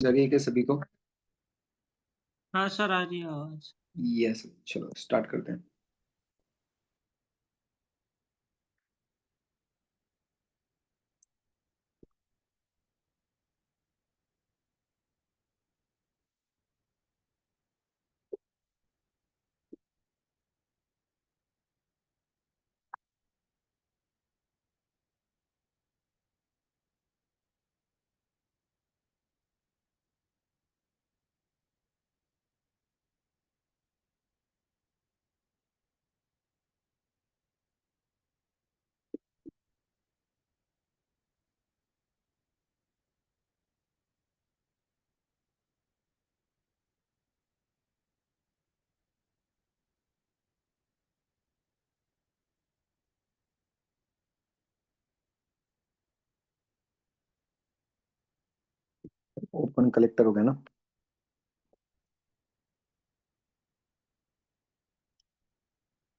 जरिए के सभी को। हाँ सर, आ रही है आवाज। यस, चलो स्टार्ट करते हैं। ओपन कलेक्टर हो गया ना।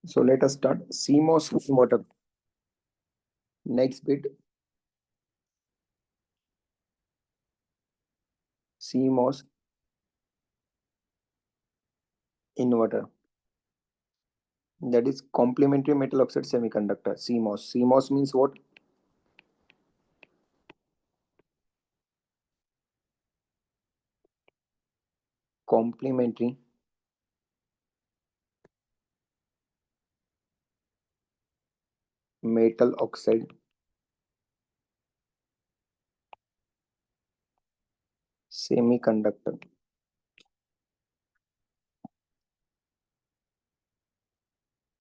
सो let us start CMOS inverter. Next bit CMOS inverter, that is complementary metal oxide semiconductor. CMOS means what? Complementary metal oxide semiconductor.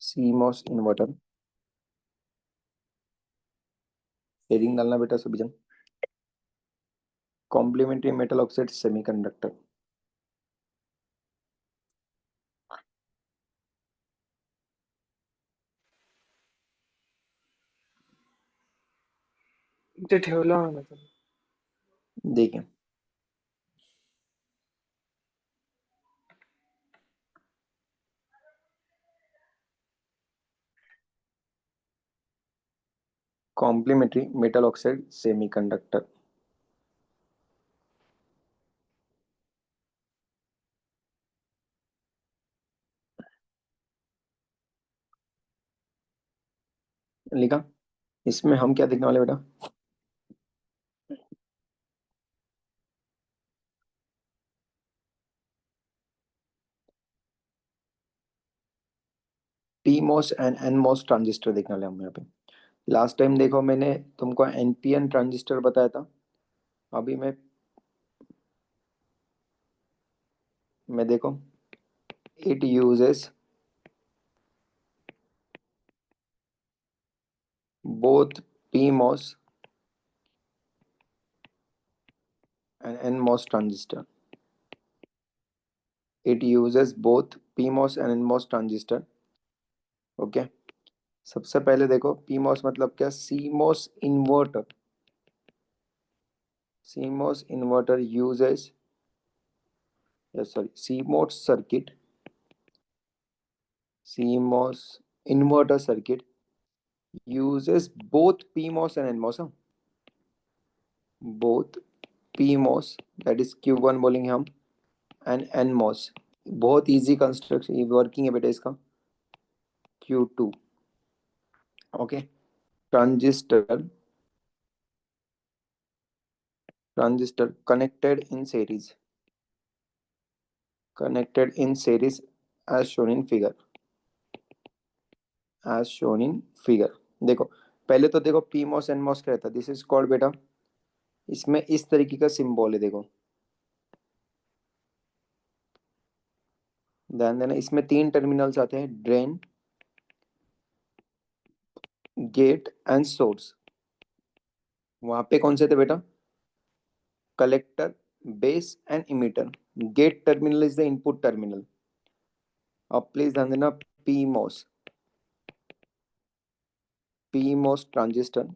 CMOS inverter. Heading डालना बेटा सभी जन। Complementary metal oxide semiconductor. ते ठेवलं म्हणा तुम्ही. देखिए, कॉम्प्लीमेंट्री मेटल ऑक्साइड सेमीकंडक्टर। लिखा। इसमें हम क्या देखने वाले बेटा? PMOS एंड NMOS ट्रांजिस्टर देखने वाले हम यहाँ पे। लास्ट टाइम देखो मैंने तुमको NPN ट्रांजिस्टर बताया था। अभी मैं देखो, it uses both PMOS and NMOS transistor. It uses both PMOS and NMOS transistor. Okay, सबसे पहले देखो PMOS मतलब क्या? CMOS inverter. CMOS inverter uses, sorry, CMOS circuit, CMOS inverter circuit uses both PMOS and NMOS, हाँ? both PMOS, that is Q1 बोलेंगे हम, and NMOS। बहुत easy construction working है बेटा इसका। Q2, okay. Transistor connected in series, as shown in figure, देखो पहले तो देखो PMOS NMOS क्या रहता है? दिस इज कॉल्ड बेटा, इसमें इस तरीके का सिंबल है देखो, ध्यान देना। इसमें तीन टर्मिनल्स आते हैं, ड्रेन, गेट एंड सोर्स। वहां पे कौन से थे बेटा? Collector, base and emitter. Gate terminal is the input terminal. अब प्लीज ध्यान देना, PMOS ट्रांजिस्टर,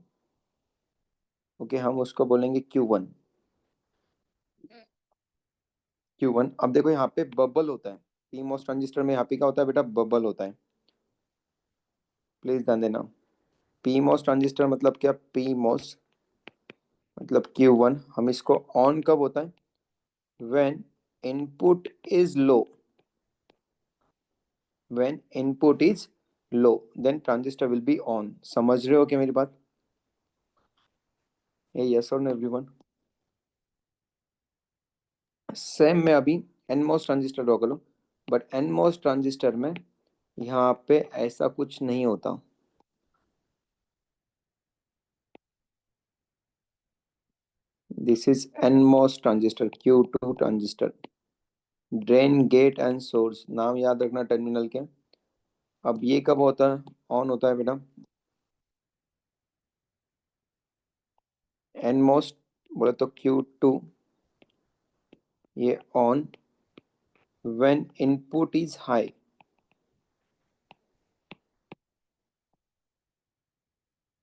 ओके, हम उसको बोलेंगे Q1। अब देखो यहाँ पे बबल होता है। PMOS ट्रांजिस्टर में यहाँ पे क्या होता है बेटा? बबल होता है। प्लीज ध्यान देना, PMOS ट्रांजिस्टर मतलब क्या? PMOS मतलब Q1। हम इसको ऑन कब होता है? when input is low, when input is low, then transistor will be on. समझ रहे हो क्या मेरी बात? ये yes or no everyone? Same मैं अभी एनमोस ट्रांजिस्टर ड्रॉ करूँ, बट एनमोस ट्रांजिस्टर में यहाँ पे ऐसा कुछ नहीं होता. This is NMOS transistor, Q2 transistor. Drain, gate and source, नाम याद रखना टर्मिनल के. अब ये कब होता है, ऑन होता है बेटा? एनमोस बोले तो Q2 ये on when input is high.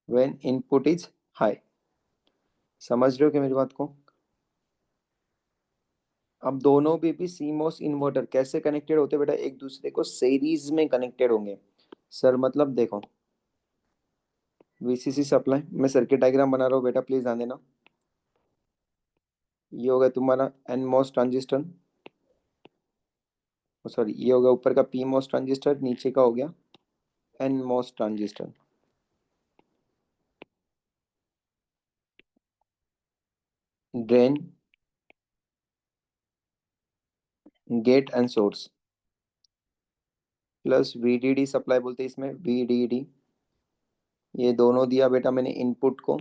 When input is high. समझ रहे हो क्या मेरी बात को? अब दोनों भी सीमोस इन्वर्टर कैसे कनेक्टेड होते हैं बेटा? एक दूसरे को सीरीज में कनेक्टेड होंगे. सर मतलब देखो, वीसीसी सप्लाई, मैं सर्किट डायग्राम बना रहा हूँ बेटा, प्लीज ध्यान देना. ये हो गया तुम्हारा एनमोस ट्रांजिस्टर, सॉरी ये हो गया ऊपर का पीमोस ट्रांजिस्टर, नीचे का हो गया NMOS transistor. Drain, gate and source plus VDD supply बोलते हैं इसमें, वीडीडी. ये दोनों दिया बेटा मैंने इनपुट को,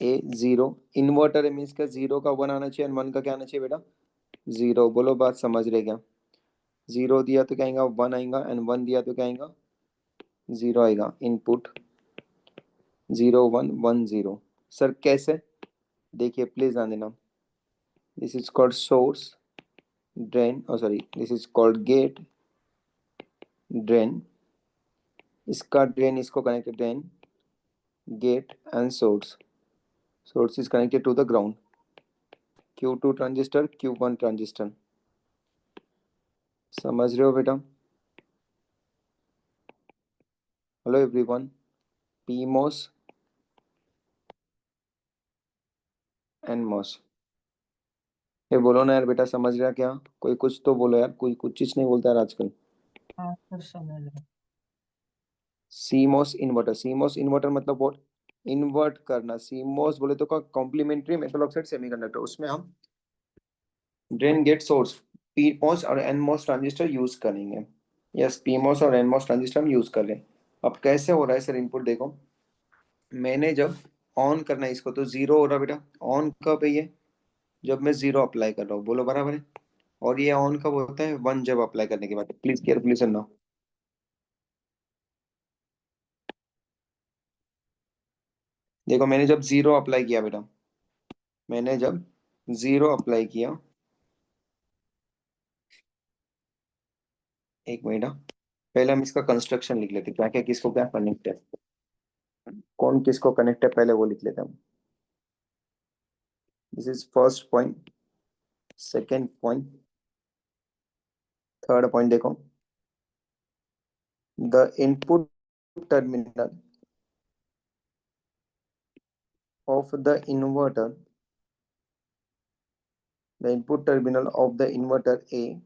ए जीरो. इन्वर्टर है मीन्स का जीरो का वन आना चाहिए, एंड वन का क्या आना चाहिए बेटा? जीरो. बोलो बात समझ रहे क्या? जीरो दिया तो क्या आएगा? वन आएगा, एंड वन दिया तो क्या आएगा? जीरो आएगा. Input zero one one zero. Sir कैसे? देखिए प्लीज ध्यान देना. This is called source, drain, sorry this is called gate, drain. इसका ड्रेन इसको connected, drain, gate and source. Source is connected to the ground. Q2 transistor, Q1 transistor. समझ रहे हो बेटा? Hello everyone. PMOS, NMOS. ये बोलो ना यार बेटा, समझ रहा क्या? कोई कुछ तो बोलो यार, कोई कुछ चीज नहीं बोलता यार आजकल. हाँ सर समझ रहा हूँ। CMOS inverter. CMOS इन्वर्टर मतलब व्हाट? इन्वर्ट करना. CMOS बोले तो कॉम्प्लीमेंट्री मेटल ऑक्साइड सेमीकंडक्टर, उसमें हम ड्रेन, गेट, सोर्स, PMOS और NMOS ट्रांजिस्टर यूज करेंगे. यस, PMOS और NMOS ट्रांजिस्टर हम यूज कर रहे हैं. अब कैसे हो रहा है सर इनपुट? देखो, मैंने जब ऑन करना है इसको तो जीरो हो रहा है बेटा. ऑन कब है ये? जब मैं जीरो अप्लाई कर रहा हूँ. बोलो बराबर है. और ये ऑन कब होता है? वन जब अप्लाई करने के बाद. प्लीज केयरफुली सुनना. देखो मैंने जब जीरो अप्लाई किया बेटा, मैंने जब जीरो अप्लाई किया, एक मिनट हाँ. पहले हम इसका कंस्ट्रक्शन लिख लेते, क्या क्या किसको क्या कनेक्ट है, कौन किसको कनेक्ट है, पहले वो लिख लेते हैं हम. This is first point, second point, third point. देखो, the input terminal of the inverter, the input terminal of the inverter A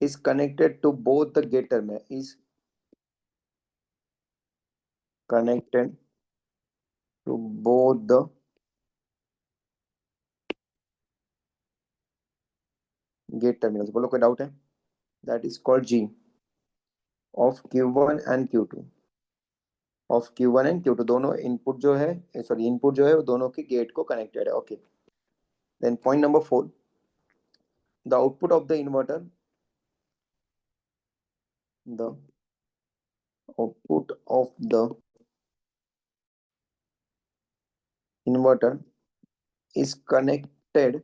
is connected to both the gate terminal, is connected to both the gate terminals. बोलो कोई doubt है? That is called G of Q1 and Q2. of Q1 and Q2 दोनों input जो है, sorry input जो है वो दोनों के गेट को कनेक्टेड है. Okay. Then point number 4, the output of the inverter, the output of the inverter is connected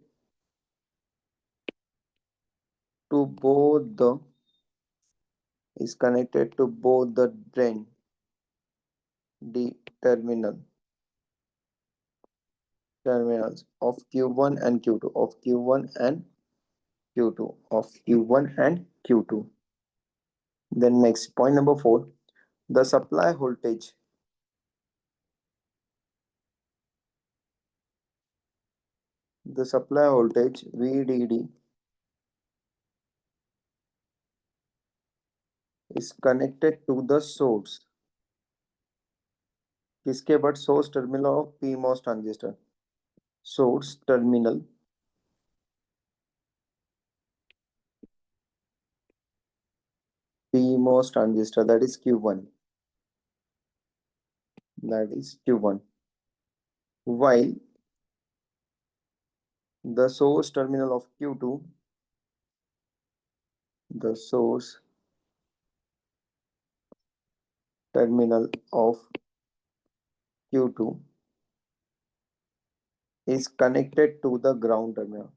to both the, is connected to both the drain, D terminal, terminals of Q1 and Q2, of Q1 and Q2, of Q1 and Q2. Then next point number 4, the supply voltage, the supply voltage VDD is connected to the source. किसके but source terminal of PMOS transistor. Source terminal PMOS transistor, that is Q1. That is Q1. While the source terminal of Q2, the source terminal of Q2 is connected to the ground terminal.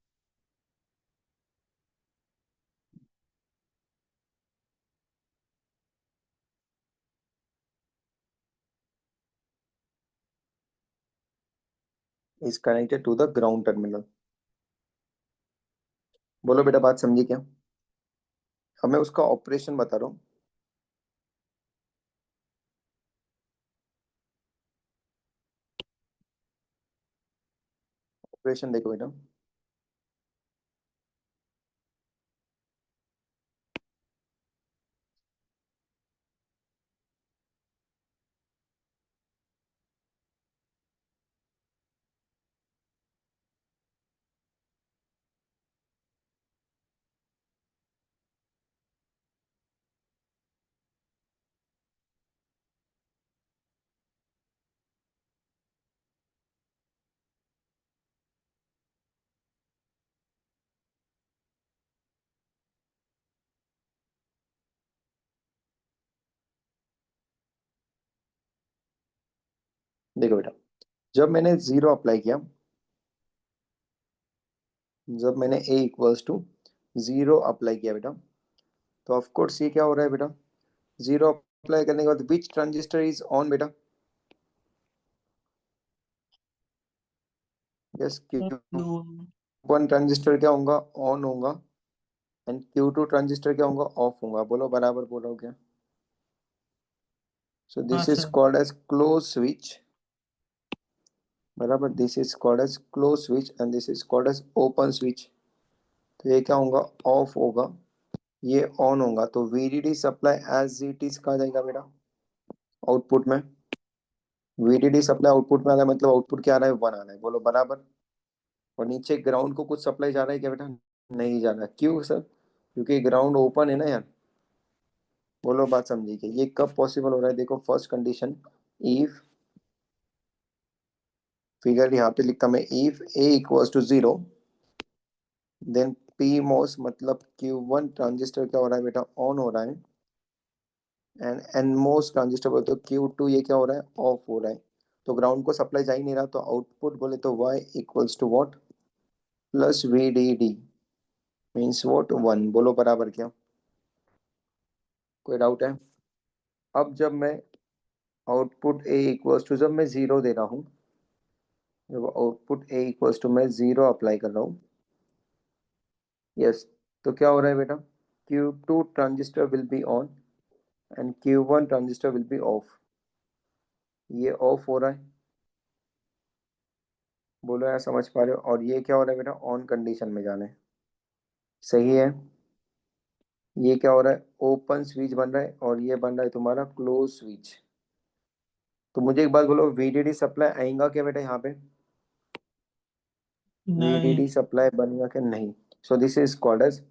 Is connected to the ground terminal. बोलो बेटा, बात समझी क्या? अब मैं उसका operation बता रहा हूँ. ऑपरेशन देखो बेटा. देखो बेटा, जब मैंने जीरो अप्लाई किया, जब मैंने A equals to zero apply किया बेटा, तो ऑफ कोर्स ये क्या हो रहा है बेटा, जीरो अप्लाई करने के बाद विच ट्रांजिस्टर इज ऑन बेटा? यस, Q1 ट्रांजिस्टर क्या होगा? ऑन होगा. एंड Q2 ट्रांजिस्टर क्या होगा? ऑफ होगा. बोलो बराबर बोल रहा हूँ क्या? So this is sir. Called as close switch. बराबर, this is called as close switch and this is called as open switch. तो ये क्या होगा? ऑफ होगा, ये ऑन होगा. तो VDD supply as it is कहा जाएगा बेटा आउटपुट में. VDD सप्लाई आउटपुट में आ रहा है, मतलब आउटपुट क्या आ रहा है? 1 आ रहा है. बोलो बराबर. और नीचे ग्राउंड को कुछ सप्लाई जा रहा है क्या बेटा? नहीं जा रहा. क्यों सर? क्योंकि ग्राउंड ओपन है ना यार. बोलो बात समझिए कि ये कब पॉसिबल हो रहा है. देखो फर्स्ट कंडीशन, इफ, फिगर यहाँ पे लिखता मैं, if A equals to 0, then PMOS मतलब Q1 ट्रांजिस्टर क्या हो रहा है बेटा? ऑन हो रहा है. एंड NMOS ट्रांजिस्टर बोले तो Q2 ये क्या हो रहा है? ऑफ हो रहा है. तो ग्राउंड को सप्लाई जा ही नहीं रहा, तो आउटपुट बोले तो Y equals to what? Plus VDD means what? 1. बोलो बराबर क्या? कोई डाउट है? अब जब मैं आउटपुट A इक्वल्स टू, जब मैं जीरो दे रहा हूँ, जब आउटपुट A इक्वल्स टू मैं जीरो अप्लाई कर रहा हूँ, यस, तो क्या हो रहा है बेटा? Q2 transistor will be on and Q1 transistor will be of. ये ऑफ हो रहा है. बोलो यार, समझ पा रहे हो? और ये क्या हो रहा है बेटा? ऑन कंडीशन में जाना है. सही है. ये क्या हो रहा है? ओपन स्विच बन रहा है और ये बन रहा है तुम्हारा क्लोज स्विच. तो मुझे एक बात बोलो, VDD सप्लाई आएगा क्या बेटा यहाँ पे? नहीं. VDD सप्लाई बनेगा क्या? नहीं. So this is called as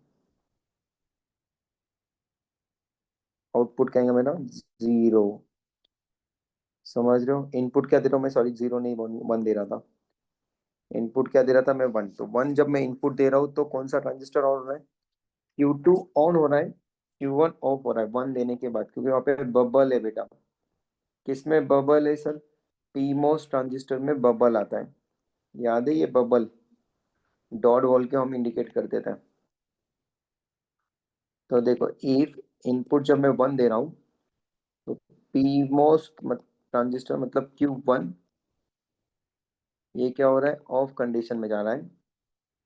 output कहेंगे मेरा जीरो. समझ रहे हो? इनपुट क्या दे रहा हूँ मैं? सॉरी, जीरो नहीं, वन दे रहा था. इनपुट क्या दे रहा था मैं? वन. तो वन जब मैं इनपुट दे रहा हूँ तो कौन सा ट्रांजिस्टर ऑन हो रहा है? Q2 ऑन हो रहा है, Q1 ऑफ हो रहा है. वन देने के बाद, क्योंकि वहाँ पे बबल है बेटा. किसमें बबल है सर? PMOS ट्रांजिस्टर में बबल आता है. याद है ये बबल? डॉट बोल के हम इंडिकेट कर देते हैं. तो देखो, इफ इनपुट जब मैं वन दे रहा हूँ, तो PMOS ट्रांजिस्टर मतलब Q1 ये क्या हो रहा है? ऑफ कंडीशन में जा रहा है.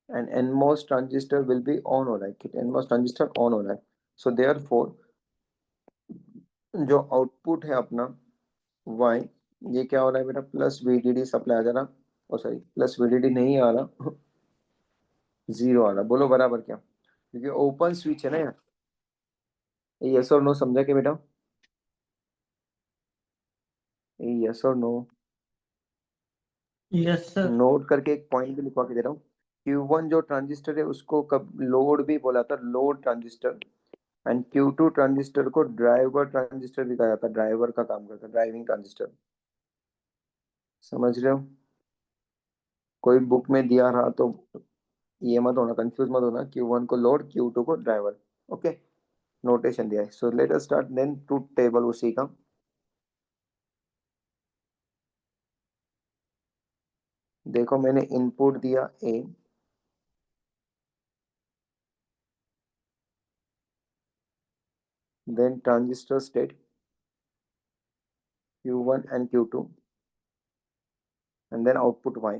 And NMOS transistor will be on हो रहा है. ठीक है, NMOS ट्रांजिस्टर ऑन हो रहा है. सो देयरफॉर जो आउटपुट है अपना Y, ये क्या हो रहा है बेटा? प्लस VDD सप्लाई आ जा रहा. ओ सॉरी, प्लस VDD नहीं आ रहा, जीरो आ रहा, बोलो बराबर क्या, क्योंकि ओपन स्विच है ना यार। यस और नो समझा के बेटा, यस और नो। Yes sir. नोट करके एक पॉइंट भी लिखवा के दे रहा हूँ। Q1 जो ट्रांजिस्टर है उसको कब लोड भी बोला था, load transistor. And Q2 transistor को ड्राइवर ट्रांजिस्टर भी कहा जाता है, ड्राइवर का काम करता है, ड्राइविंग ट्रांजिस्टर। समझ रहे हो, कोई बुक में दिया रहा तो ये मत होना, कंफ्यूज मत होना, Q1 को लोड, Q2 को ड्राइवर। ओके, नोटेशन दिया है। So let us start then truth table उसी का। देखो मैंने इनपुट दिया A, then transistor state Q1 and Q2, and then output Y.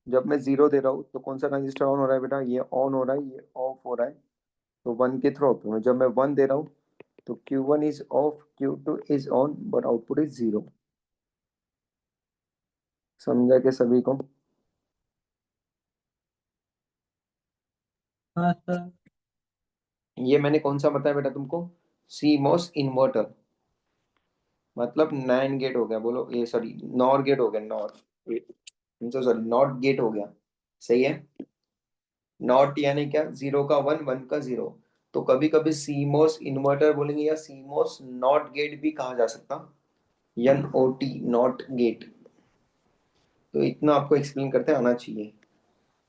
जब मैं जीरो दे रहा हूँ तो कौन सा ट्रांजिस्टर ऑन हो रहा है बेटा, ये ऑन हो रहा है, ये ऑफ हो रहा है, तो वन के थ्रू आउटपुट में। जब मैं वन दे रहा हूँ तो Q1 is of, Q2 is on, but output is zero. समझा के सभी को। हाँ सर। ये मैंने कौन सा बताया बेटा तुमको, सीमोस इन्वर्टर, मतलब नैन गेट हो गया, बोलो ये सॉरी नॉर गेट हो गया, नॉर सॉरी नॉट गेट हो गया। सही है, नॉट यानी क्या, जीरो का वन, वन का जीरो। तो कभी कभी सीमोस इन्वर्टर बोलेंगे या सीमोस नॉट गेट भी कहा जा सकता, NOT नॉट गेट। तो इतना आपको एक्सप्लेन करते आना चाहिए।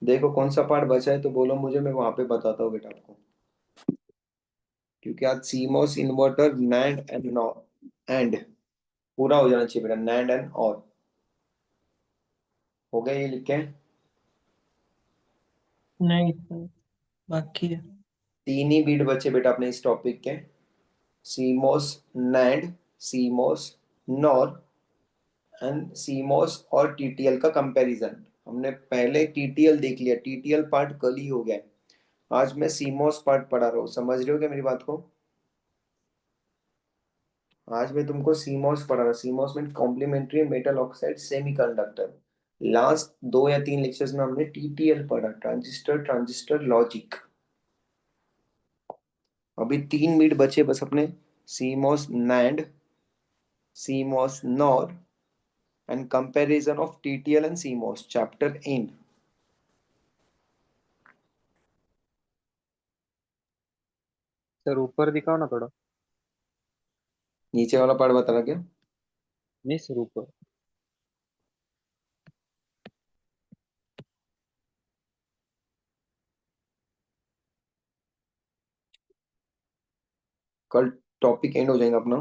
देखो कौन सा पार्ट बचा है तो बोलो मुझे, मैं वहां पे बताता हूँ बेटा आपको, क्योंकि आज CMOS inverter NAND and nor and पूरा हो जाना चाहिए बेटा, नैंड एंड और। हो गया ये लिख के, नहीं सर, बाकी है। तीन ही बीट बचे बेटा अपने इस टॉपिक के, CMOS NAND, CMOS nor and CMOS और TTL का कंपैरिजन। हमने पहले TTL देख लिया, TTL पार्ट कल ही हो गया है। आज मैं सीमोस पार्ट पढ़ा रहा हूँ, समझ रहे हो क्या मेरी बात को। आज मैं तुमको सीमोस पढ़ा रहा, सीमोस में complementary metal oxide semiconductor. Last दो या तीन लेक्चर्स में हमने TTL पढ़ा, ट्रांजिस्टर ट्रांजिस्टर लॉजिक। अभी 3 मिनट बचे बस अपने, CMOS NAND, CMOS nor and comparison of TTL and CMOS, chapter and. Sir ऊपर दिखाओ ना थोड़ा। नीचे वाला पार्ट बता रहा क्या, नहीं सर ऊपर। कल टॉपिक एंड हो जाएगा अपना।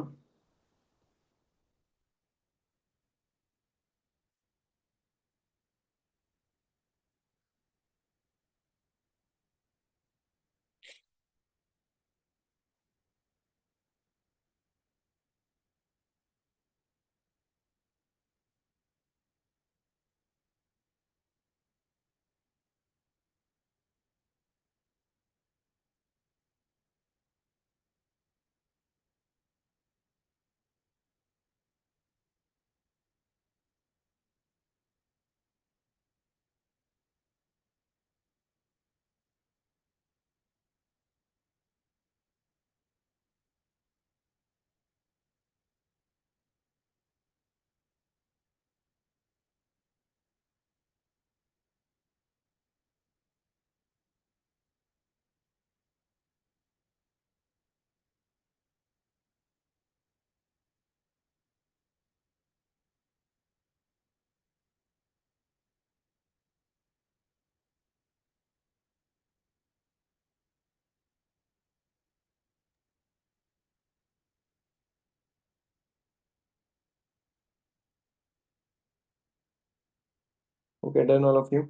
Okay done all of you.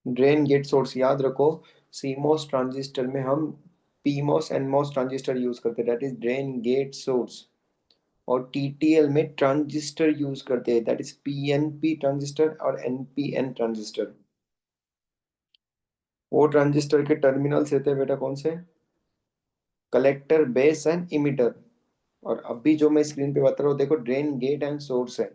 Drain gate source याद रखो, सीमोस ट्रांजिस्टर में हम PMOS and MOS transistor use करते हैं, that is drain gate source. और TTL में ट्रांजिस्टर यूज करते हैं, दैट इज PNP ट्रांजिस्टर और NPN ट्रांजिस्टर। वो ट्रांजिस्टर के टर्मिनल्स रहते हैं बेटा कौन से, कलेक्टर बेस एंड इमिटर। और अभी जो मैं स्क्रीन पे बता रहा हूँ देखो, ड्रेन गेट एंड सोर्स है।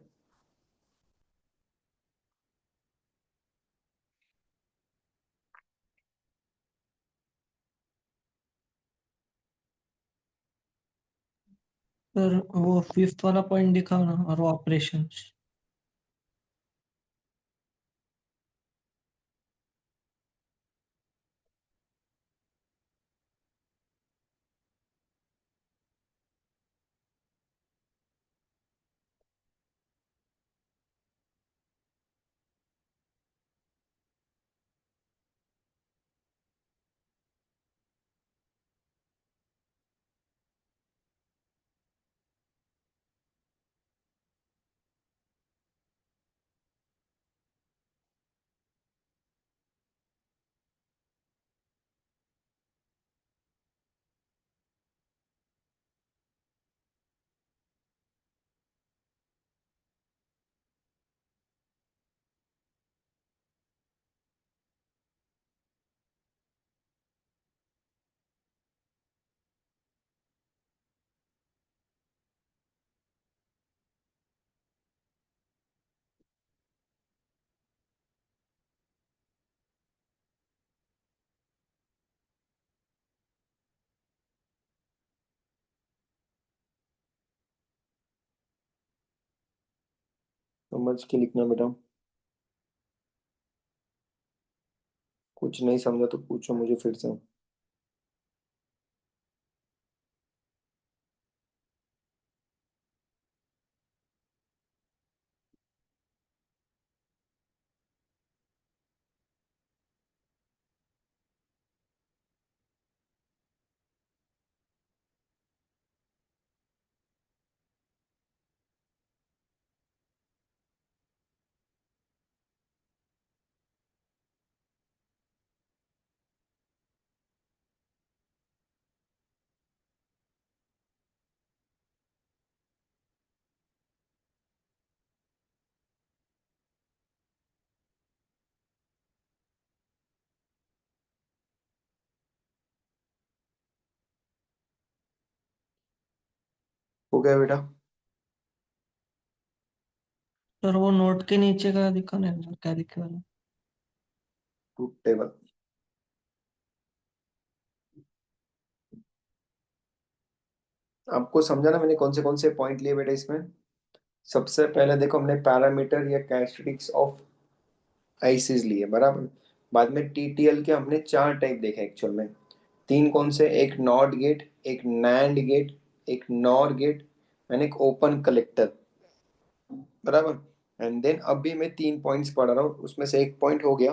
सर वो फिफ्थ वाला पॉइंट दिखाओ ना, और ऑपरेशंस। समझ के लिखना बेटा। कुछ नहीं समझा तो पूछो मुझे फिर से। हो गया बेटा। सर वो नोट के नीचे का दिखाओ ना, क्या दिखे वाला। Truth table. आपको समझा ना मैंने कौन से पॉइंट लिए बेटा इसमें। सबसे पहले देखो हमने पैरामीटर या कैरेक्टरिस्टिक्स ऑफ आईसीज लिए बराबर। बाद में टीटीएल के हमने चार टाइप देखे एक्चुअल में। तीन कौन से, एक नॉट गेट, एक नैंड गेट, एक नॉर गेट एंड एक ओपन कलेक्टर बराबर। एंड देन अभी मैं तीन पॉइंट्स पढ़ रहा हूँ, उसमें से एक पॉइंट हो गया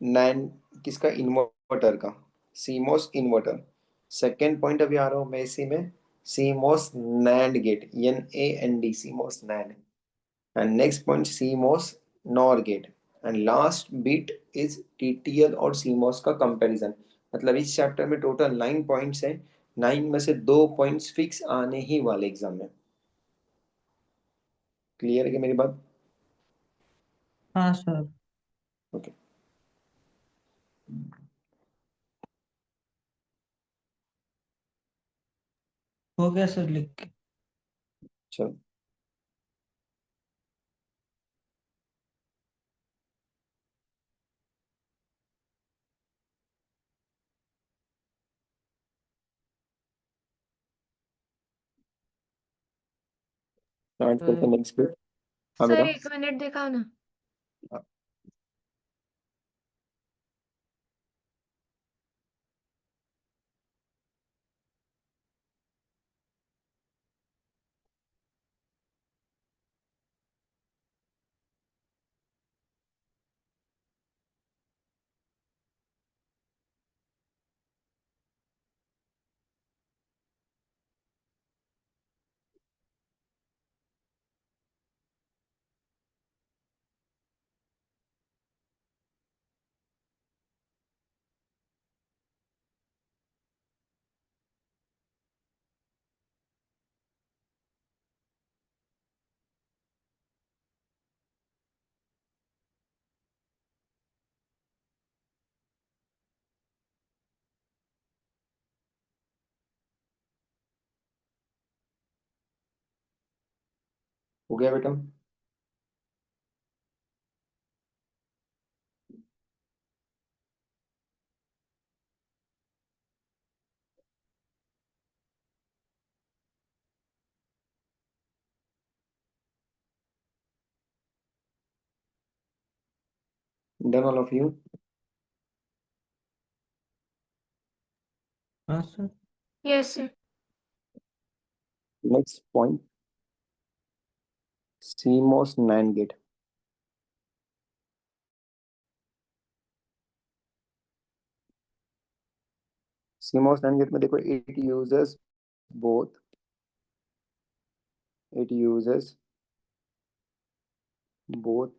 नैंड, किसका, इन्वर्टर का, सीमोस इन्वर्टर। सेकेंड पॉइंट अभी आ रहा हूँ मैं इसी में, CMOS NAND gate, NAND, CMOS NAND. And next point CMOS NOR gate. And last bit is TTL और सीमोस का कंपैरिजन। मतलब इस चैप्टर में टोटल 9 पॉइंट्स हैं। 9 में से 2 पॉइंट्स फिक्स आने ही वाले एग्जाम में। क्लियर है कि मेरी बात? हाँ सर। ओके। हो गया सर लिख के। चलो स्टार्ट करते हैं नेक्स्ट बिट। हाँ सर बेटा। 1 मिनट दिखाओ ना। हो गया बेटा। Done all of you? हाँ sir. Yes, sir. Next point, CMOS NAND gate. CMOS NAND gate में देखो, both it uses both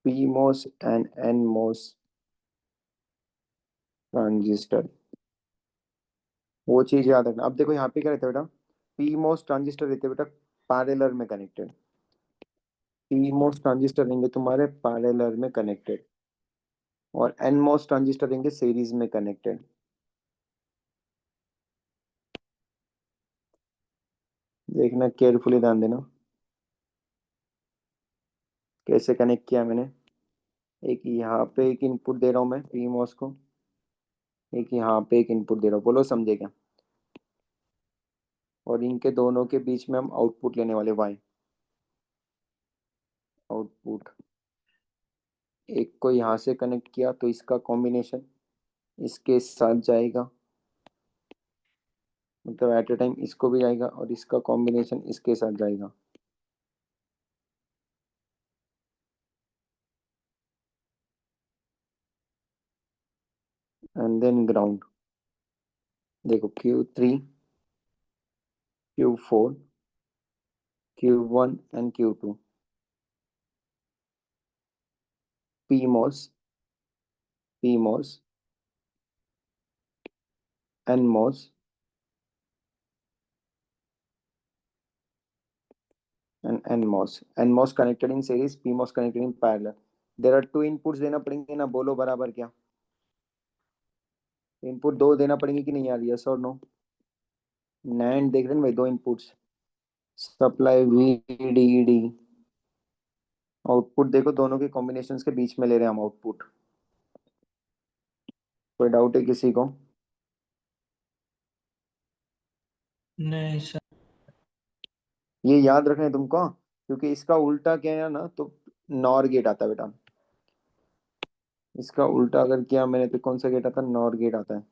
PMOS and NMOS transistor. वो चीज याद रखना। अब देखो यहाँ पे क्या रहता है बेटा, PMOS ट्रांजिस्टर रहते हैं बेटा पैरेलल में कनेक्टेड। PMOS ट्रांजिस्टर रहेंगे तुम्हारे पैरेलल में कनेक्टेड, और NMOS ट्रांजिस्टर रहेंगे सीरीज में कनेक्टेड। देखना, केयरफुली ध्यान देना कैसे कनेक्ट किया मैंने। एक यहाँ पे एक इनपुट दे रहा हूँ मैं PMOS को, एक यहाँ पे एक इनपुट दे रहा हूँ। बोलो समझे क्या? और इनके दोनों के बीच में हम आउटपुट लेने वाले Y आउटपुट। एक को यहाँ से कनेक्ट किया तो इसका कॉम्बिनेशन इसके साथ जाएगा, मतलब एट ए टाइम इसको भी जाएगा और इसका कॉम्बिनेशन इसके साथ जाएगा। And then ground. देखो Q3, Q4, Q1 and Q2 PMOS, PMOS, NMOS and NMOS। NMOS connected in series, PMOS connected in parallel। There are two inputs देना पड़ेंगे ना, बोलो बराबर क्या? इनपुट दो देना पड़ेंगे कि नहीं यार? यस और नो? नैंड देख रहे हैं भाई, दो इनपुट्स, सप्लाई VDD। आउटपुट देखो, दोनों के कॉम्बिनेशंस के बीच में ले रहे हैं हम आउटपुट। कोई डाउट है किसी को? नहीं सर। ये याद रखना है तुमको, क्योंकि इसका उल्टा क्या है ना, तो नॉर गेट आता है बेटा। इसका उल्टा अगर किया मैंने तो कौन सा गेट आता है? नॉर गेट आता है।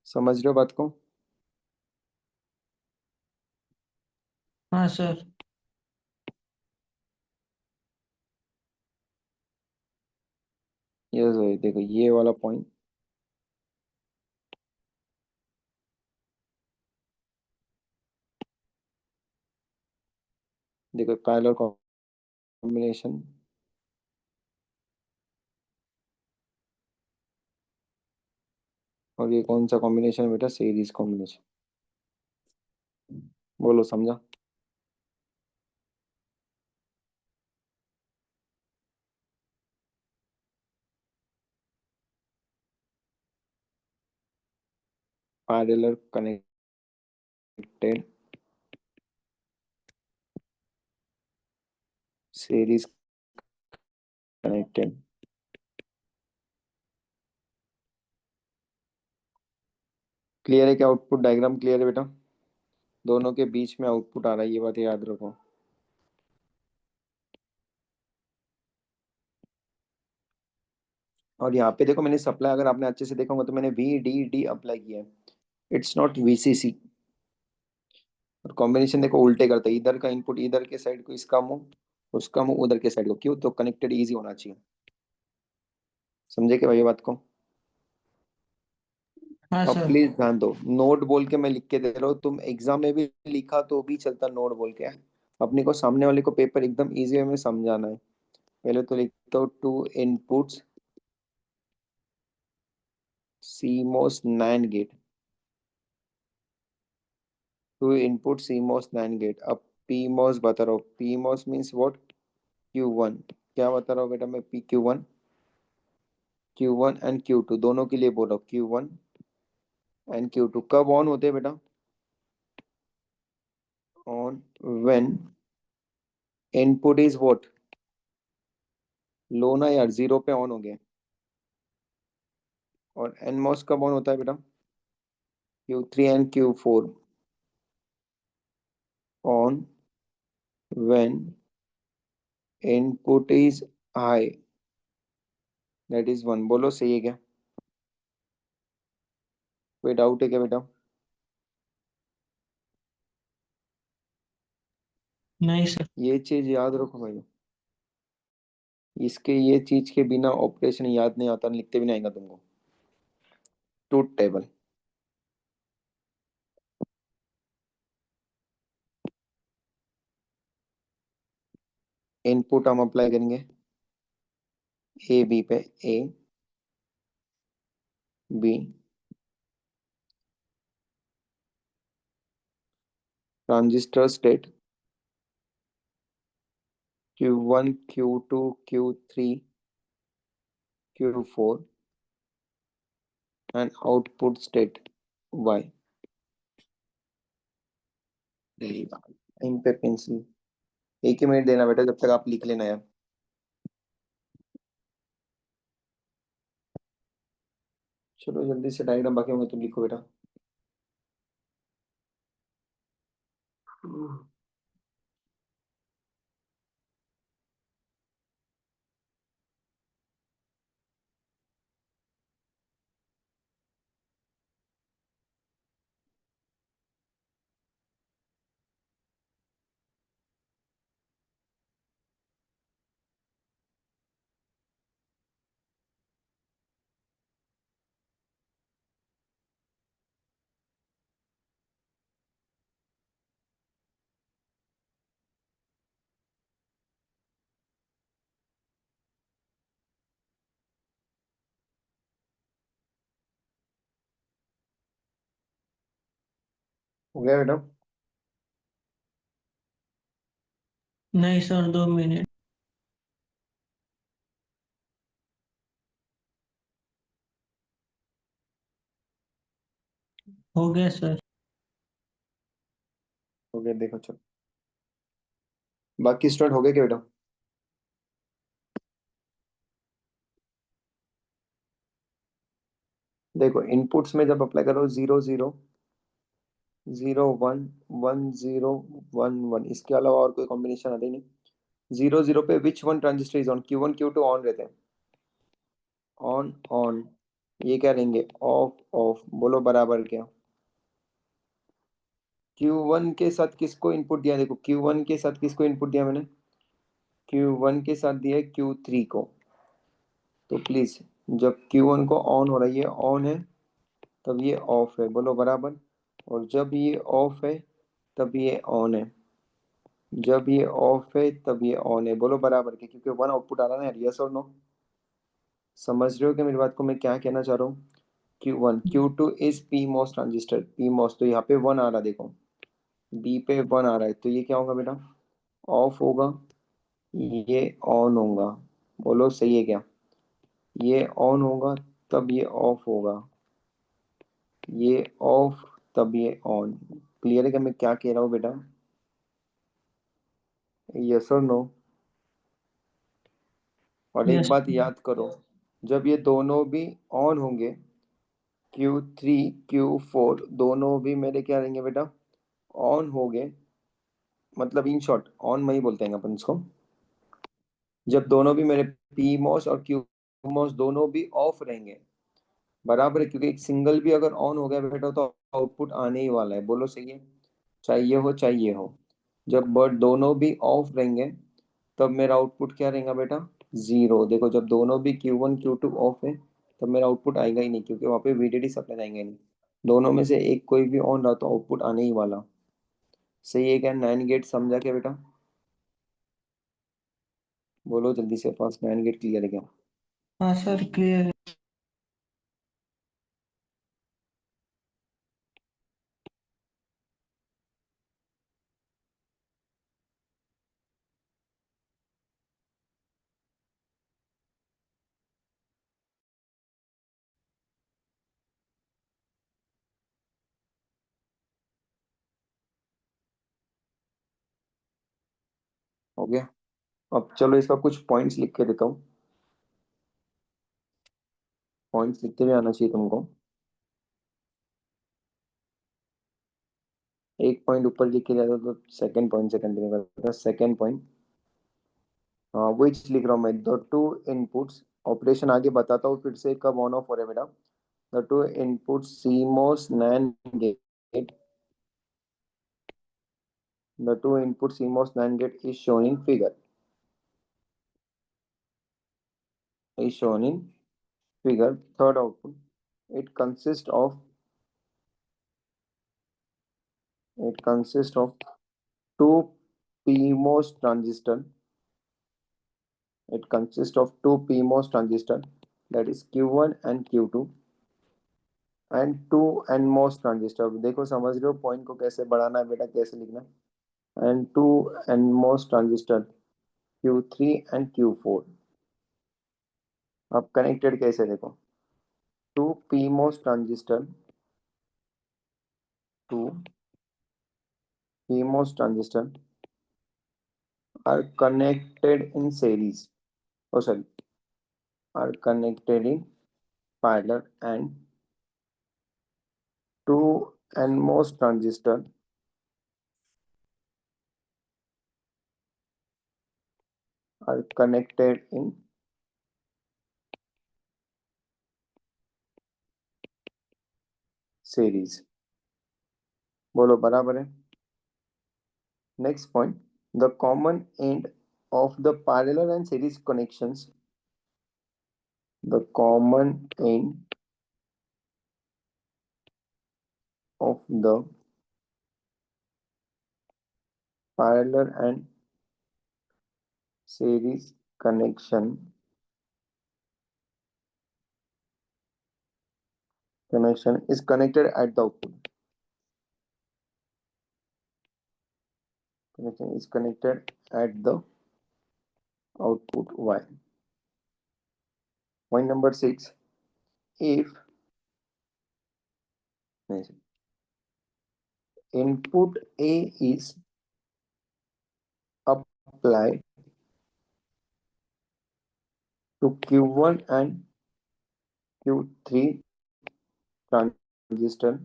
समझ रहे हो बात को? हाँ सर। यस भाई, देखो ये वाला पॉइंट, देखो पैरेलल कॉम्बिनेशन, और ये कौन सा कॉम्बिनेशन है बेटा? Series combination. बोलो समझा? Parallel connected series connected. Clear है क्या? आउटपुट डायग्राम क्लियर है बेटा? दोनों के बीच में आउटपुट आ रहा है, ये बात याद रखो। और यहाँ पे देखो, मैंने सप्लाई, अगर आपने अच्छे से देखा होगा तो मैंने VDD अप्लाई किया है, इट्स नॉट VCC। और कॉम्बिनेशन देखो उल्टे करते हैं, इधर का इनपुट इधर के साइड को, इसका मुंह उसका मुंह उधर के साइड को। क्यों? तो कनेक्टेड इजी होना चाहिए। समझे क्या भाई ये बात को? हाँ अब सर। प्लीज ध्यान दो, नोट बोल के मैं लिख के दे रहा हूँ, तुम एग्जाम में भी लिखा तो भी चलता, नोट बोल के अपने को सामने वाले को पेपर एकदम इजी वे में समझाना है। पहले तो लिखता हूँ two inputs CMOS NAND gate, two input CMOS NAND gate. अब PMOS बता रहा हूँ, PMOS मीन्स व्हाट? Q1। क्या बता रहा हूँ बेटा मैं? Q1 एंड Q2 दोनों के लिए बोल रहा हूँ। Q1 एंड Q2 कब ऑन होते हैं बेटा? On when input is what? Low ना यार, जीरो पे ऑन हो गया। और NMOS कब ऑन होता है बेटा? Q3 and Q4 on when input is high, that is 1। बोलो सही है क्या? कोई डाउट है क्या बेटा? नहीं सर। ये चीज याद रखो भाई, इसके ये चीज के बिना ऑपरेशन याद नहीं आता, लिखते भी नहीं आएगा तुमको। ट्रूथ टेबल, इनपुट हम अप्लाई करेंगे ए बी पे, A B, transistor state Q1 Q2 Q3 Q4 and output state Y। इन पे पेंसिल, एक ही मिनट देना बेटा, जब तक आप लिख लेना यार। चलो जल्दी से डायग्राम, बाकी होंगे तुम लिखो बेटा। हो गया बेटा? नहीं सर, 2 मिनट। हो गया सर। हो गया, देखो चलो बाकी स्टार्ट हो गया क्या बेटा? देखो इनपुट्स में जब अप्लाई करो 0 0 0 1 1 0 1 1, इसके अलावा और कोई कॉम्बिनेशन आता ही नहीं। 0 0 पे which one transistor is on? Q1 Q2 on रहते हैं, ऑन ऑन। ये क्या रहेंगे? Of of. बोलो बराबर क्या? Q1 के साथ किसको इनपुट दिया? देखो Q1 के साथ किसको इनपुट दिया मैंने? Q1 के साथ दिया है Q3 को। तो प्लीज, जब Q1 को ऑन हो रहा है, ये ऑन है, तब ये ऑफ है। बोलो बराबर। और जब ये ऑफ है तब ये ऑन है, जब ये ऑफ है तब ये ऑन है। बोलो बराबर के, क्योंकि वन आउटपुट आ रहा है ना यार। यस और नो? समझ रहे हो क्या मेरी बात को, मैं क्या कहना चाह रहा हूँ? Q1 Q2 is P MOS transistor, P MOS, तो यहाँ पे वन आ रहा है देखो, बी पे वन आ रहा है, तो ये क्या होगा बेटा? ऑफ होगा, ये ऑन होगा। बोलो सही है क्या? ये ऑन होगा तब ये ऑफ होगा, ये ऑफ तब ये ऑन। क्लियर है क्या मैं क्या कह रहा हूँ बेटा? यस और नो? और एक यस। बात याद करो, जब ये दोनों भी ऑन होंगे, Q3 Q4 दोनों भी मेरे क्या रहेंगे बेटा? ऑन हो गए, मतलब इन शॉर्ट ऑन में ही बोलते हैं अपन इसको। जब दोनों भी मेरे पी मॉस और क्यू मॉस दोनों भी ऑफ रहेंगे, बराबर है, क्योंकि एक सिंगल भी अगर ऑन हो गया बेटा तो आउटपुट आने ही वाला है। बोलो सही है? चाहिए हो चाहिए हो। जब बट दोनों भी ऑफ रहेंगे तब मेरा आउटपुट क्या रहेगा बेटा? 0। देखो जब दोनों भी Q1 Q2 ऑफ है तब मेरा आउटपुट आएगा ही नहीं, क्योंकि वहाँ पे VDD सप्लाई आएंगे नहीं। दोनों में से एक कोई भी ऑन रहा तो आउटपुट आने ही वाला। सही है क्या? 9 गेट समझा क्या बेटा? बोलो जल्दी से, फास्ट। 9 गेट क्लियर है क्या? हाँ सर, क्लियर है। हो गया? अब चलो इसका कुछ पॉइंट्स लिख के देता हूँ, पॉइंट्स लिखते हुए आना चाहिए तुमको। एक पॉइंट ऊपर लिख के जाता तो सेकंड पॉइंट से कंटिन्यू करता। सेकंड पॉइंट, हाँ विच लिख रहा हूँ मैं, द टू इनपुट्स, ऑपरेशन आगे बताता हूँ फिर से कब ऑन ऑफ हो रहा है बेटा। The two input CMOS NAND gate, the two input CMOS NAND gate is shown in figure. Is shown in figure. Third output. It consists of two PMOS transistor. It consists of two PMOS transistor, that is Q1 and Q2, and two NMOS transistor. देखो समझ रहे हो point को कैसे बढ़ाना है बेटा, कैसे लिखना है। And two NMOS transistor Q3 and Q4. अब कनेक्टेड कैसे देखो, two PMOS transistor, two PMOS transistor are connected in series. Oh, sorry, are connected in parallel, and two NMOS transistor are connected in series. बोलो बराबर है। Next point, the common end of the parallel and series connections. The common end of the parallel and series connection is connected at the output. Connection is connected at the output Y. Point number 6. If input A is applied to Q1 and Q3 transistor,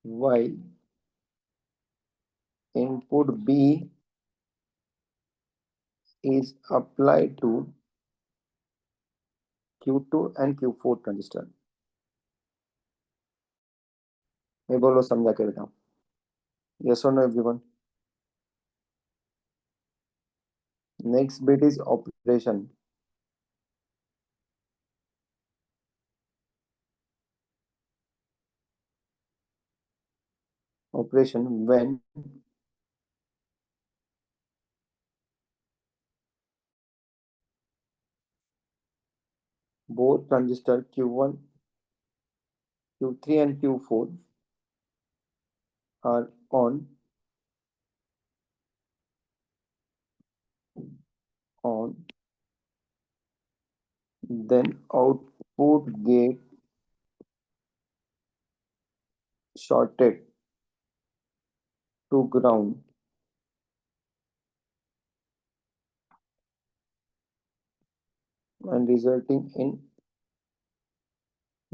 while input B is applied to Q2 and Q4 transistor. मैं बोलो समझा के बताऊं, yes or no everyone? Next bit is operation. Operation when both transistor Q1, Q3 and Q4 are on, then output gate shorted to ground and resulting in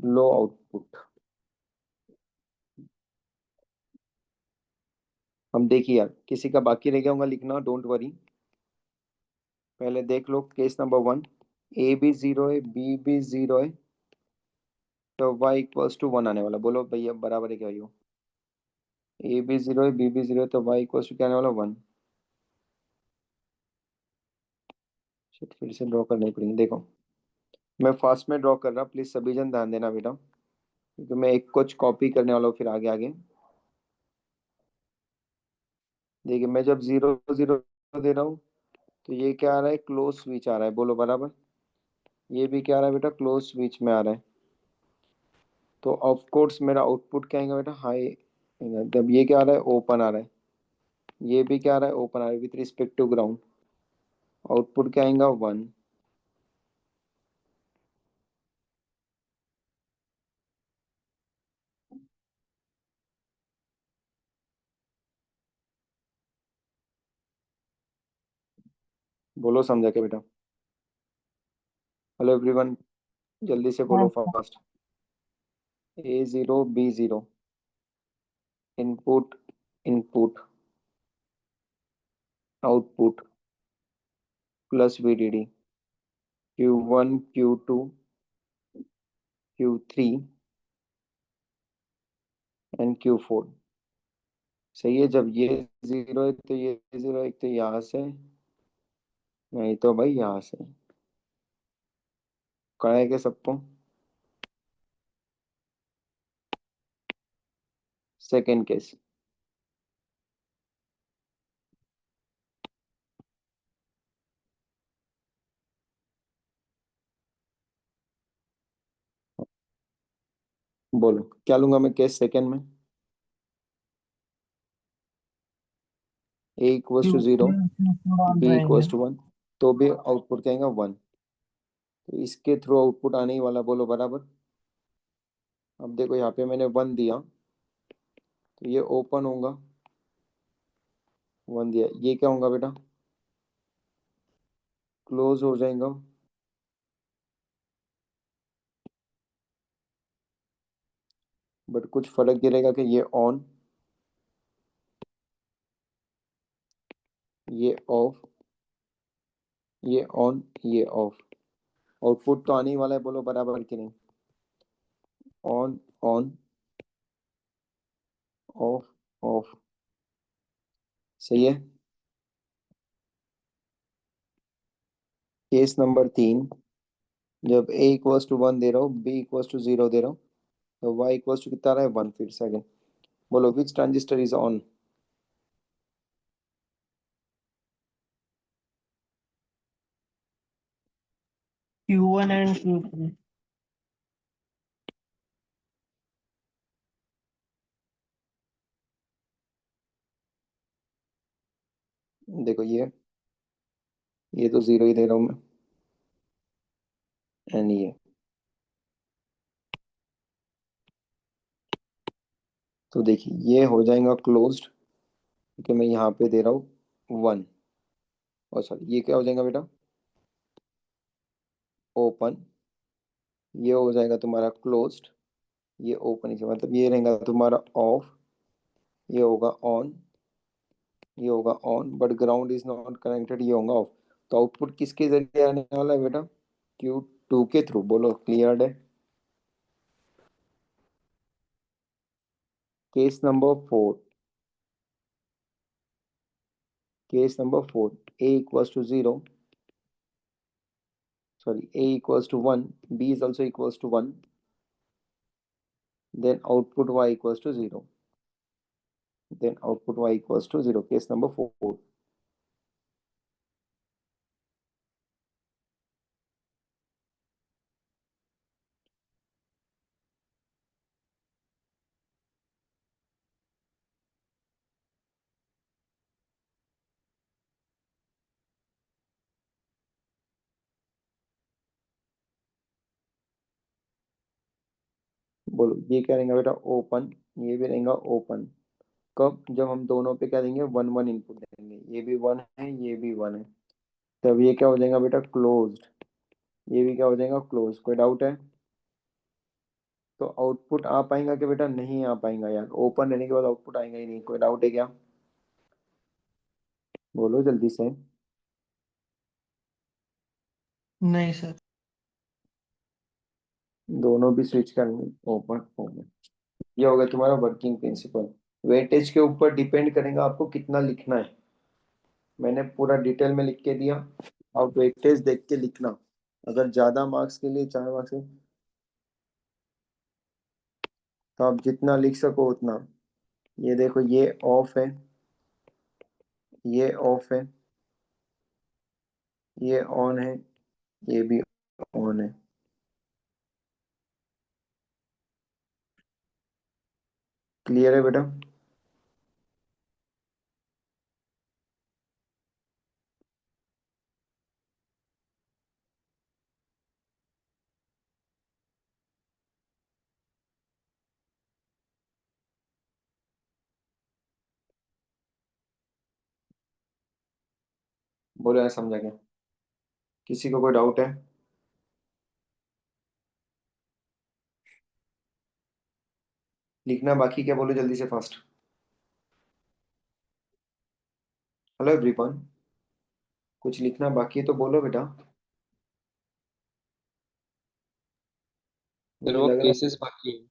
low output. हम देखिए यार, किसी का बाकी रह गया होगा लिखना, डोंट वरी। पहले देख लो केस नंबर 1, ए भी 0 है, बी भी 0 है, तो y इक्वल्स टू 1 आने वाला। बोलो भैया बराबर है क्या यो? ए भी 0 है, बी भी 0 है, तो y इक्वल्स टू क्या आने वाला? 1। फिर से ड्रॉ करनी पड़ेगी। देखो मैं फास्ट में ड्रॉ कर रहा, प्लीज सभी जन ध्यान देना बेटा, क्योंकि मैं एक कुछ कॉपी करने वाला हूँ फिर आगे आगे। देखिए मैं जब 0 0 दे रहा हूँ तो ये क्या आ रहा है? क्लोज स्विच आ रहा है। बोलो बराबर। ये भी क्या आ रहा है बेटा? क्लोज स्विच में आ रहा है। तो ऑफ कोर्स मेरा आउटपुट क्या आएगा बेटा? हाई। जब ये क्या आ रहा है? ओपन आ रहा है। ये भी क्या आ रहा है? ओपन आ रहा है with respect to ground. Output क्या आएगा? 1। बोलो समझा के बेटा? हेलो एवरीवन, जल्दी से बोलो fast. A0 B0 input, input output plus VDD Q1 Q2 Q3 and Q4। सही है, जब ये जीरो है तो ये जीरो, एक तो यहाँ से, नहीं तो भाई यहाँ से। कहा के सबको। सेकेंड केस, बोलो क्या लूंगा मैं केस सेकेंड में। A equals to zero, one B रहेंगे। इक्वल्स टू वन, तो भी आउटपुट क्या आएगा 1। तो इसके थ्रू आउटपुट आने ही वाला, बोलो बराबर। अब देखो यहाँ पे मैंने 1 दिया, तो ये ओपन होगा। 1 दिया, ये क्या होगा बेटा, क्लोज हो जाएगा। बट कुछ फर्क गिरेगा कि ये ऑन, ये ऑफ, ये ऑन, ये ऑफ। आउटपुट तो आने ही वाला है, बोलो बराबर कि नहीं। On on, of of. सही है। केस नंबर 3, जब A इक्वल्स टू 1 दे रहा हूँ, B इक्वल्स टू 0 दे रहा हूँ, तो Y इक्वल्स टू कितना रहा है 1। फिर से अगेन बोलो, which transistor is on. Q1 and Q3। देखो ये तो 0 ही दे रहा हूँ मैं, एंड ये, तो देखिए ये हो जाएगा क्लोज्ड, क्योंकि मैं यहाँ पे दे रहा हूँ 1। और सॉरी, ये क्या हो जाएगा बेटा, ओपन। ये हो जाएगा तुम्हारा क्लोज्ड, ये ओपन, इसे मतलब ये रहेगा तुम्हारा ऑफ, ये होगा ऑन, ये होगा on, but ground is not connected, ये होगा ऑफ। तो आउटपुट किसके जरिए आने वाला है बेटा, Q2 के थ्रू। बोलो क्लियर है। Case number 4, case number 4, A equals to 0, sorry, A equals to 1, B is also equals to 1, then output Y equals to 0, then output Y equals to 0, case number 4। बोलो ये क्या रहेगा बेटा, open, ये भी रहेगा ओपन। कब, जब हम दोनों पे क्या देंगे, 1 1 इनपुट देंगे, ये भी 1 है, ये भी 1 है, तब ये क्या हो जाएगा बेटा, क्लोज्ड। ये भी क्या हो जाएगा, क्लोज। कोई डाउट है। तो आउटपुट आ पाएगा कि बेटा, नहीं आ पाएगा यार, ओपन रहने के बाद आउटपुट आएगा ही नहीं। कोई डाउट है क्या, बोलो जल्दी से। नहीं सर। दोनों भी स्विच करेंगे, ओपन ओपन। ये होगा तुम्हारा वर्किंग प्रिंसिपल। वेटेज के ऊपर डिपेंड करेगा आपको कितना लिखना है। मैंने पूरा डिटेल में लिख के दिया, आप वेटेज देख के लिखना। अगर ज्यादा मार्क्स के लिए, 4 मार्क्स के, तो आप जितना लिख सको उतना। ये देखो, ये ऑफ है, ये ऑफ है, ये ऑन है, ये भी ऑन है। क्लियर है बेटा। बोलो यार, समझा क्या, किसी को कोई डाउट है। लिखना बाकी क्या, बोलो जल्दी से फास्ट। Hello everyone. कुछ लिखना बाकी है तो बोलो बेटा। सर मुझे वो लग रहा केसेस बाकी है।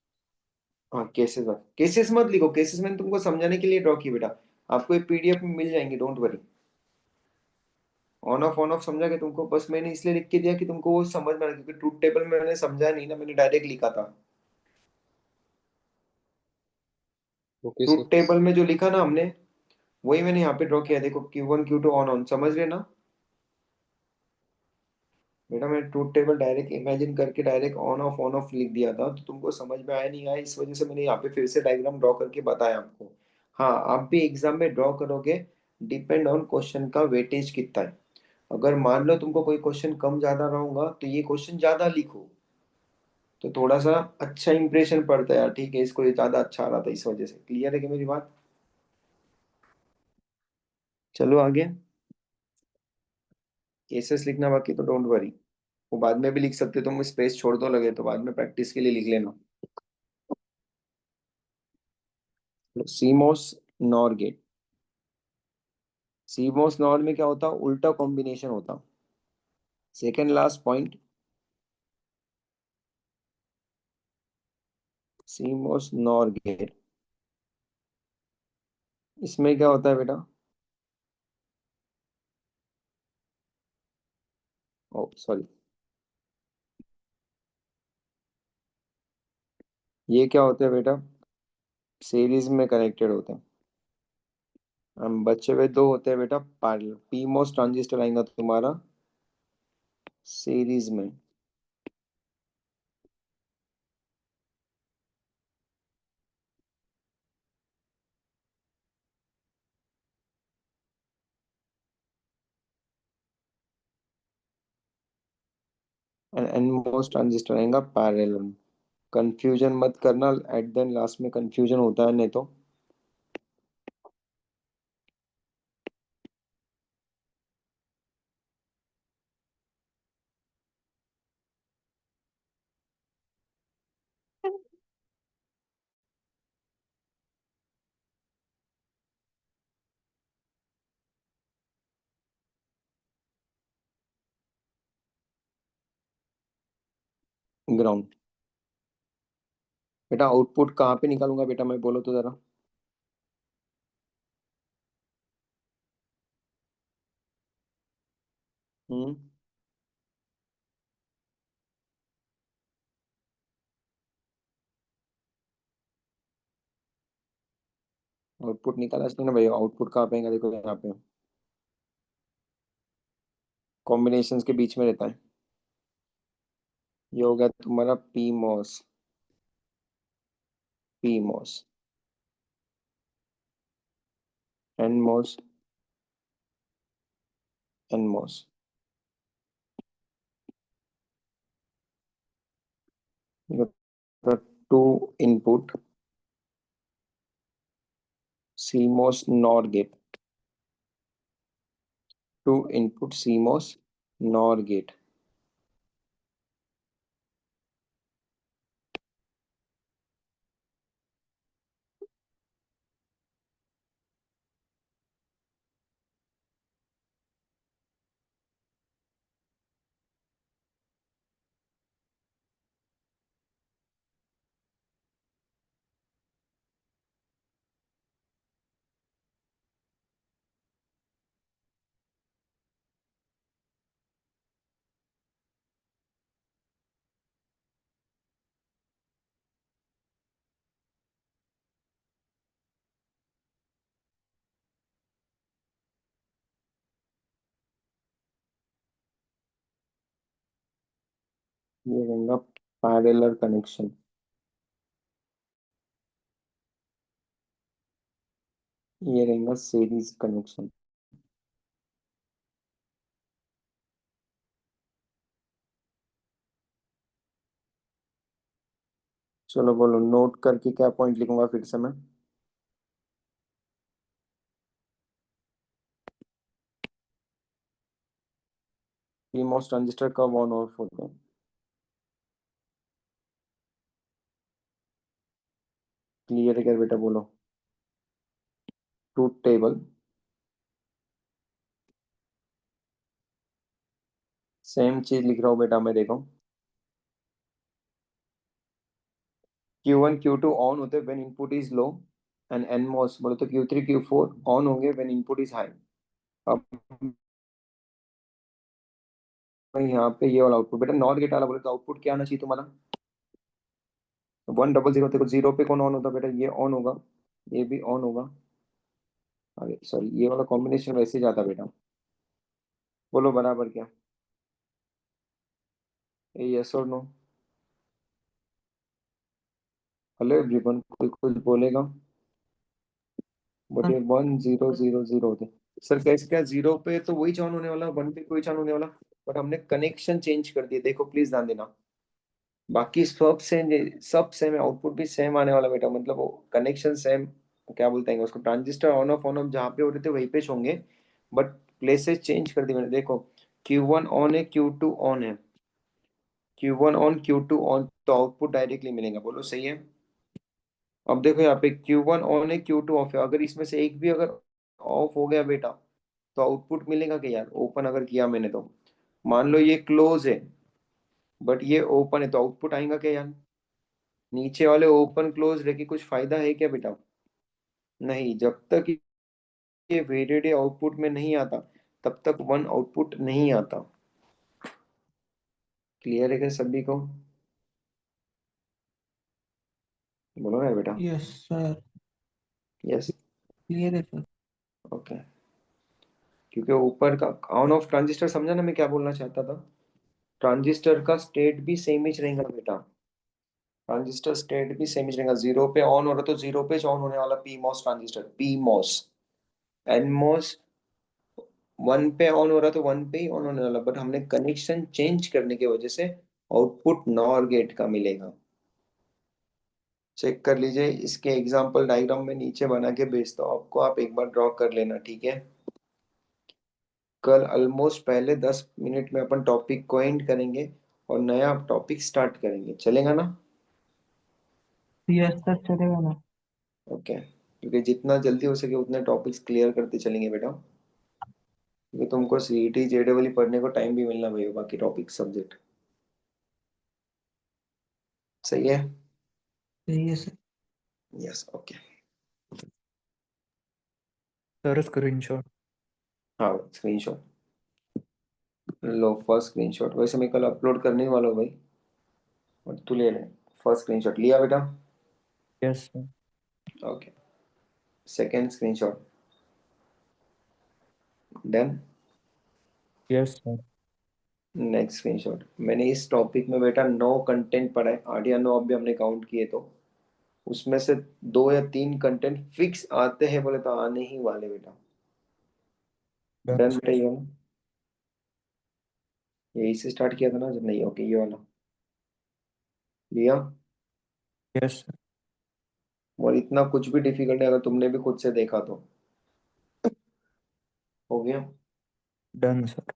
हाँ केसेस मत, केसेस मत लिखो, केसेस मैंने तुमको समझाने के लिए ड्रॉ की बेटा। आपको एक पीडीएफ में मिल जाएंगे, डोंट वरी। ऑन ऑफ समझा के तुमको, बस मैंने इसलिए लिख के दिया कि तुमको वो समझ में आए, क्योंकि ट्रूथ टेबल में मैंने समझा नहीं ना, मैंने डायरेक्ट लिखा था। Okay truth sir. टेबल में जो लिखा ना हमने, वही मैंने यहाँ पे ड्रॉ किया। देखो Q1 Q2 ऑन समझ रहे ना बेटा? मैंने ट्रूथ टेबल डायरेक्ट इमेजिन करके डायरेक्ट ऑन ऑफ लिख दिया था, तो तुमको समझ में आया नहीं आया, इस वजह से मैंने यहाँ पे फिर से डायग्राम ड्रॉ करके बताया आपको। हाँ, आप भी एग्जाम में ड्रॉ करोगे, डिपेंड ऑन क्वेश्चन का वेटेज कितना है। अगर मान लो तुमको कोई क्वेश्चन कम ज्यादा रहूंगा तो ये क्वेश्चन ज्यादा लिखो, तो थोड़ा सा अच्छा इंप्रेशन पड़ता है यार। ठीक है, इसको ये ज्यादा अच्छा आ रहा था इस वजह से। क्लियर है कि मेरी बात? चलो आगे। केसेस लिखना बाकी तो डोंट वरी, वो बाद में भी लिख सकते हो तुम, स्पेस छोड़ दो लगे तो बाद में प्रैक्टिस के लिए लिख लेना। CMOS NOR gate. CMOS NOR में क्या होता? उल्टा कॉम्बिनेशन होता। Second last point, CMOS NOR gate, इसमें क्या होता है बेटा? ओ सॉरी, ये क्या होता है बेटा? सीरीज में कनेक्टेड होते हैं। हम बच्चे हुए दो होते हैं बेटा पैरेलल। पीमोस ट्रांजिस्टर आएगा तुम्हारा सीरीज में, एंड एनमोस ट्रांजिस्टर आएगा पैरेलल। कंफ्यूजन मत करना, एट देन लास्ट में कंफ्यूजन होता है नहीं तो। ग्राउंड। बेटा आउटपुट कहाँ पे निकालूंगा बेटा मैं, बोलो तो जरा। हम्म, आउटपुट निकाला इसने ना भाई, आउटपुट कहाँ पे आएगा? देखो यहाँ पे कॉम्बिनेशंस के बीच में रहता है। ये हो गया तुम्हारा PMOS, PMOS, NMOS, NMOS. Two input CMOS NOR gate, two input CMOS NOR gate. ये रहेगा पैरेलल कनेक्शन, ये रहेगा सीरीज कनेक्शन। चलो बोलो, नोट करके क्या पॉइंट लिखूंगा फिर से मैं? पीमोस ट्रांजिस्टर कब ऑन ऑफ होते हैं? क्लियर है क्या बेटा? बोलो। ट्रूथ टेबल सेम चीज लिख रहा हूँ बेटा मैं, देखो Q1 Q2 ऑन होते when input is low and NMOS बोले तो Q3 Q4 ऑन होंगे व्हेन इनपुट इज हाई। अब यहाँ पे ये वाला आउटपुट बेटा नॉट गेट वाला बोले तो आउटपुट क्या आना चाहिए तुम्हारा 100। देखो जीरो पे कौन ऑन होता बेटा, ये ऑन होगा, ये भी ऑन होगा, अरे सॉरी ये वाला कॉम्बिनेशन वैसे ही जाता बेटा। बोलो बराबर क्या, यस और नो? हेलो एवरीवन, कोई कुछ बोलेगा? बट ये 1000 होते सर, कैसे क्या जीरो पे तो वही ऑन होने वाला, वन पे कोई ऑन होने वाला, बट हमने कनेक्शन चेंज कर दिया। देखो प्लीज ध्यान देना, बाकी सब सेम, सब सेम है, आउटपुट भी सेम आने वाला बेटा, मतलब वो कनेक्शन सेम, क्या बोलते हैं उसको, ट्रांजिस्टर ऑन ऑफ जहाँ पे हो रहे थे वहीं पे होंगे, बट प्लेसेस चेंज कर दी मैंने। देखो Q1 ऑन है, Q2 ऑन है, Q1 ऑन Q2 ऑन, तो आउटपुट डायरेक्टली मिलेगा, बोलो सही है? अब देखो यहाँ पे Q1 ऑन है, Q2 ऑफ है, अगर इसमें से एक भी अगर ऑफ हो गया बेटा तो आउटपुट मिलेगा क्या यार? ओपन अगर किया मैंने तो मान लो ये क्लोज है बट ये ओपन है, तो आउटपुट आएगा क्या यार? नीचे वाले ओपन क्लोज रह के कुछ फायदा है क्या बेटा? नहीं, जब तक ये वेरिएबल आउटपुट में नहीं आता तब तक वन आउटपुट नहीं आता। क्लियर है क्या सभी को? बोलो ना बेटा। यस सर, यस, क्लियर है सर। ओके। क्योंकि ऊपर का ऑन ऑफ ट्रांजिस्टर समझा ना मैं क्या बोलना चाहता था? ट्रांजिस्टर का स्टेट भी सेम ही रहेगा बेटा, ट्रांजिस्टर स्टेट भी सेम ही रहेगा। जीरो पे ऑन हो रहा तो जीरो पे ऑन होने वाला PMOS transistor, PMOS। NMOS one पे ऑन हो रहा तो वन पे ही ऑन होने वाला, बट हमने कनेक्शन चेंज करने की वजह से आउटपुट नॉर गेट का मिलेगा। चेक कर लीजिए, इसके एग्जांपल डायग्राम में नीचे बना के भेजता हूँ आपको, आप एक बार ड्रॉ कर लेना, ठीक है? कल ऑलमोस्ट पहले 10 मिनट में अपन टॉपिक को एंड करेंगे और नया टॉपिक स्टार्ट करेंगे, चलेगा ना? यस सर, चलेगा ना। ओके, क्योंकि जितना जल्दी हो सके उतने टॉपिक्स क्लियर करते चलेंगे बेटा, क्योंकि तुमको CET JEE पढ़ने को टाइम भी मिलना भाई, बाकी टॉपिक सब्जेक्ट। सही है? सही है sir. Yes, okay. Sir screenshot. हाँ स्क्रीनशॉट लो, फर्स्ट स्क्रीनशॉट वैसे मैं कल अपलोड करने ही वाला हूँ भाई, और तू ले ले। फर्स्ट स्क्रीनशॉट लिया बेटा? Yes sir. Okay, second screenshot done. Yes sir. Next screenshot. मैंने इस टॉपिक में बेटा 9 कंटेंट पढ़ा है, 8 या 9 अभी हमने काउंट किए, तो उसमें से 2 या 3 कंटेंट फिक्स आते हैं बोले तो आने ही वाले बेटा। डन डन बेटा, सर। ये वाला यही से स्टार्ट किया था ना जब, नहीं ओके ये वाला लिया। Yes sir. और इतना कुछ भी डिफिकल्ट है अगर तुमने भी खुद से देखा तो। हो गया? Done sir.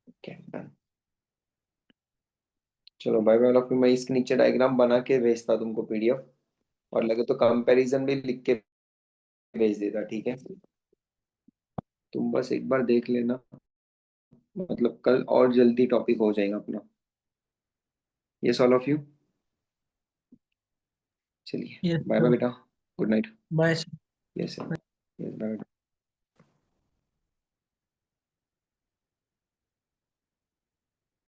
Okay done. चलो बाय बाय, फिर मैं इसके नीचे डायग्राम बना के भेजता तुमको PDF, और लगे तो कंपैरिजन भी लिख के भेज देता, ठीक है? तुम बस एक बार देख लेना, मतलब कल और जल्दी टॉपिक हो जाएगा अपना। यस ऑल ऑफ यू, चलिए यस बाय बाय सर, बेटा, good night. Bye sir. Yes yes bye.